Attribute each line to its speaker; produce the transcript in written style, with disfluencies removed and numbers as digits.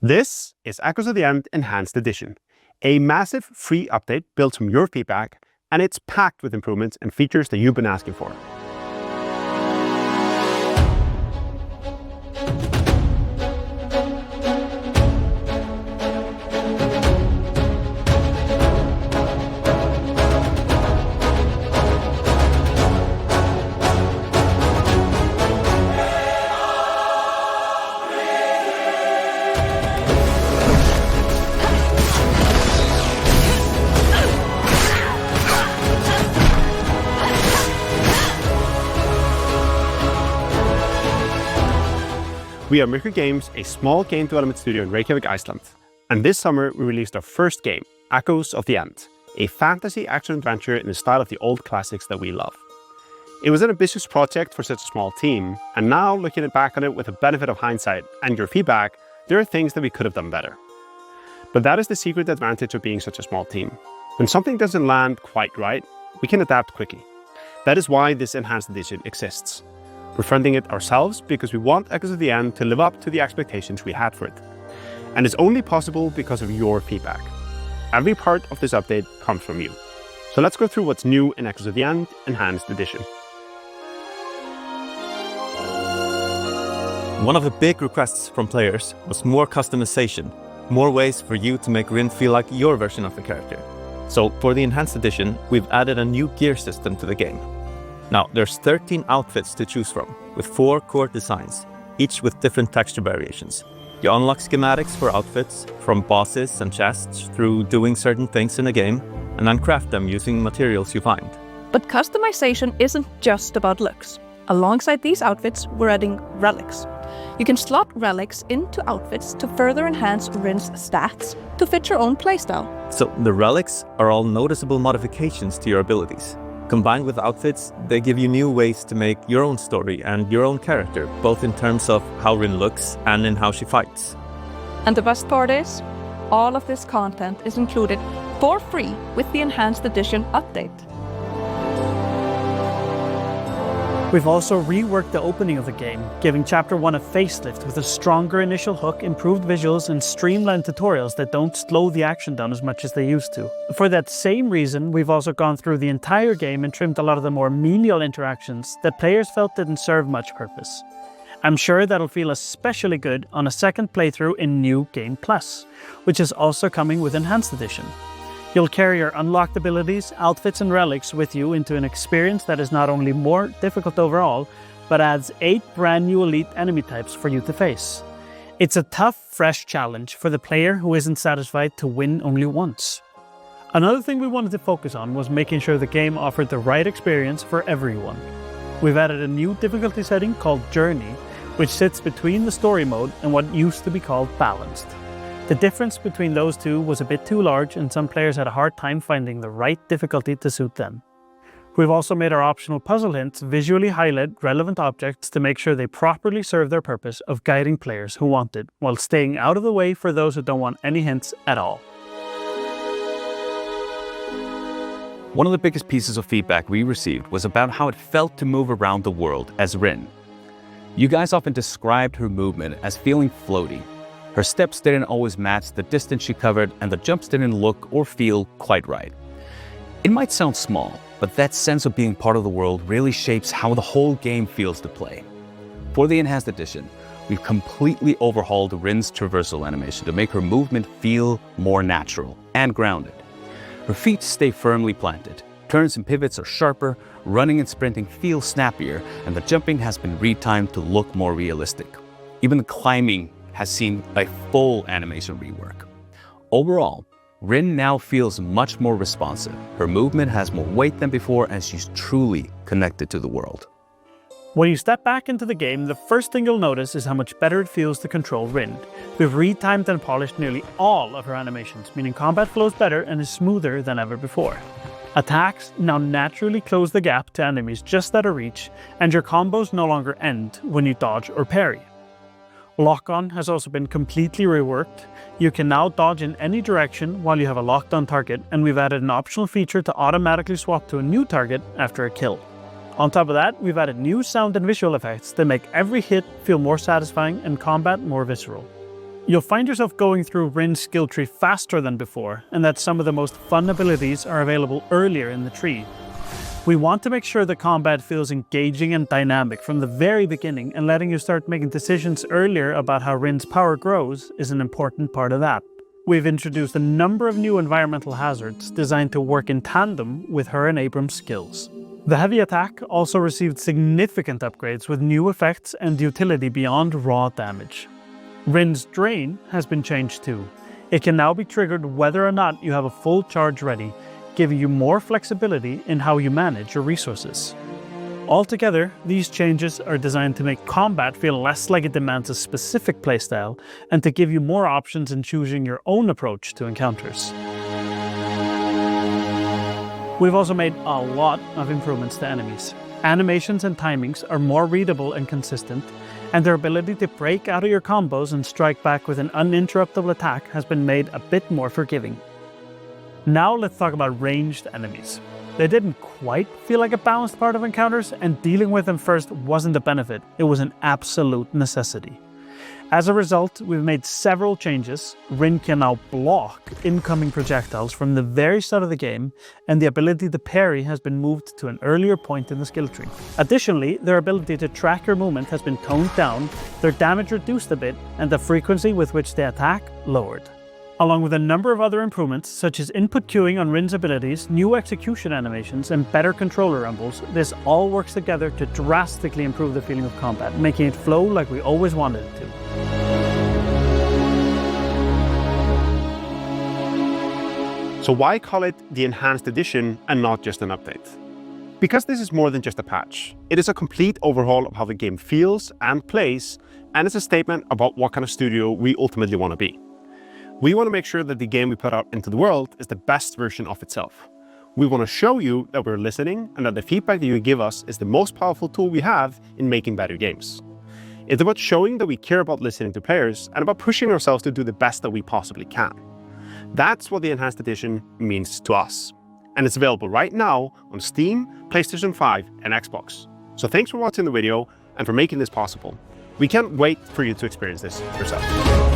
Speaker 1: This is Echoes of the End Enhanced Edition, a massive free update built from your feedback, and it's packed with improvements and features that you've been asking for. We are Myrkur Games, a small game development studio in Reykjavik, Iceland. And this summer, we released our first game, Echoes of the End, a fantasy action-adventure in the style of the old classics that we love. It was an ambitious project for such a small team, and now looking back on it with the benefit of hindsight and your feedback, there are things that we could have done better. But that is the secret advantage of being such a small team. When something doesn't land quite right, we can adapt quickly. That is why this enhanced edition exists. We're funding it ourselves because we want Echoes of the End to live up to the expectations we had for it. And it's only possible because of your feedback. Every part of this update comes from you. So let's go through what's new in Echoes of the End Enhanced Edition.
Speaker 2: One of the big requests from players was more customization, more ways for you to make Rin feel like your version of the character. So for the Enhanced Edition, we've added a new gear system to the game. Now, there's 13 outfits to choose from, with 4 core designs, each with different texture variations. You unlock schematics for outfits, from bosses and chests through doing certain things in the game, and then craft them using materials you find.
Speaker 3: But customization isn't just about looks. Alongside these outfits, we're adding relics. You can slot relics into outfits to further enhance Rin's stats to fit your own playstyle.
Speaker 2: So the relics are all noticeable modifications to your abilities. Combined with outfits, they give you new ways to make your own story and your own character, both in terms of how Rin looks and in how she fights.
Speaker 3: And the best part is, all of this content is included for free with the Enhanced Edition update.
Speaker 4: We've also reworked the opening of the game, giving Chapter 1 a facelift with a stronger initial hook, improved visuals, and streamlined tutorials that don't slow the action down as much as they used to. For that same reason, we've also gone through the entire game and trimmed a lot of the more menial interactions that players felt didn't serve much purpose. I'm sure that'll feel especially good on a second playthrough in New Game Plus, which is also coming with Enhanced Edition. You'll carry your unlocked abilities, outfits, and relics with you into an experience that is not only more difficult overall, but adds 8 brand new elite enemy types for you to face. It's a tough, fresh challenge for the player who isn't satisfied to win only once. Another thing we wanted to focus on was making sure the game offered the right experience for everyone. We've added a new difficulty setting called Journey, which sits between the story mode and what used to be called Balanced. The difference between those two was a bit too large, and some players had a hard time finding the right difficulty to suit them. We've also made our optional puzzle hints visually highlight relevant objects to make sure they properly serve their purpose of guiding players who want it, while staying out of the way for those who don't want any hints at all.
Speaker 5: One of the biggest pieces of feedback we received was about how it felt to move around the world as Rin. You guys often described her movement as feeling floaty. Her steps didn't always match the distance she covered, and the jumps didn't look or feel quite right. It might sound small, but that sense of being part of the world really shapes how the whole game feels to play. For the Enhanced Edition, we've completely overhauled Rin's traversal animation to make her movement feel more natural and grounded. Her feet stay firmly planted, turns and pivots are sharper, running and sprinting feel snappier, and the jumping has been retimed to look more realistic. Even the climbing has seen a full animation rework. Overall, Rin now feels much more responsive. Her movement has more weight than before, and she's truly connected to the world.
Speaker 4: When you step back into the game, the first thing you'll notice is how much better it feels to control Rin. We've retimed and polished nearly all of her animations, meaning combat flows better and is smoother than ever before. Attacks now naturally close the gap to enemies just out of reach, and your combos no longer end when you dodge or parry. Lock-on has also been completely reworked. You can now dodge in any direction while you have a locked-on target, and we've added an optional feature to automatically swap to a new target after a kill. On top of that, we've added new sound and visual effects that make every hit feel more satisfying and combat more visceral. You'll find yourself going through Rin's skill tree faster than before, and that some of the most fun abilities are available earlier in the tree. We want to make sure the combat feels engaging and dynamic from the very beginning, and letting you start making decisions earlier about how Rin's power grows is an important part of that. We've introduced a number of new environmental hazards designed to work in tandem with her and Abram's skills. The heavy attack also received significant upgrades with new effects and utility beyond raw damage. Rin's Drain has been changed too. It can now be triggered whether or not you have a full charge ready, giving you more flexibility in how you manage your resources. Altogether, these changes are designed to make combat feel less like it demands a specific playstyle, and to give you more options in choosing your own approach to encounters. We've also made a lot of improvements to enemies. Animations and timings are more readable and consistent, and their ability to break out of your combos and strike back with an uninterruptible attack has been made a bit more forgiving. Now let's talk about ranged enemies. They didn't quite feel like a balanced part of encounters, and dealing with them first wasn't a benefit, it was an absolute necessity. As a result, we've made several changes. Rin can now block incoming projectiles from the very start of the game, and the ability to parry has been moved to an earlier point in the skill tree. Additionally, their ability to track your movement has been toned down, their damage reduced a bit, and the frequency with which they attack lowered. Along with a number of other improvements, such as input queuing on Rin's abilities, new execution animations, and better controller rumbles, this all works together to drastically improve the feeling of combat, making it flow like we always wanted it to.
Speaker 1: So why call it the Enhanced Edition and not just an update? Because this is more than just a patch. It is a complete overhaul of how the game feels and plays, and it's a statement about what kind of studio we ultimately want to be. We want to make sure that the game we put out into the world is the best version of itself. We want to show you that we're listening and that the feedback that you give us is the most powerful tool we have in making better games. It's about showing that we care about listening to players and about pushing ourselves to do the best that we possibly can. That's what the Enhanced Edition means to us. And it's available right now on Steam, PlayStation 5 and Xbox. So thanks for watching the video and for making this possible. We can't wait for you to experience this yourself.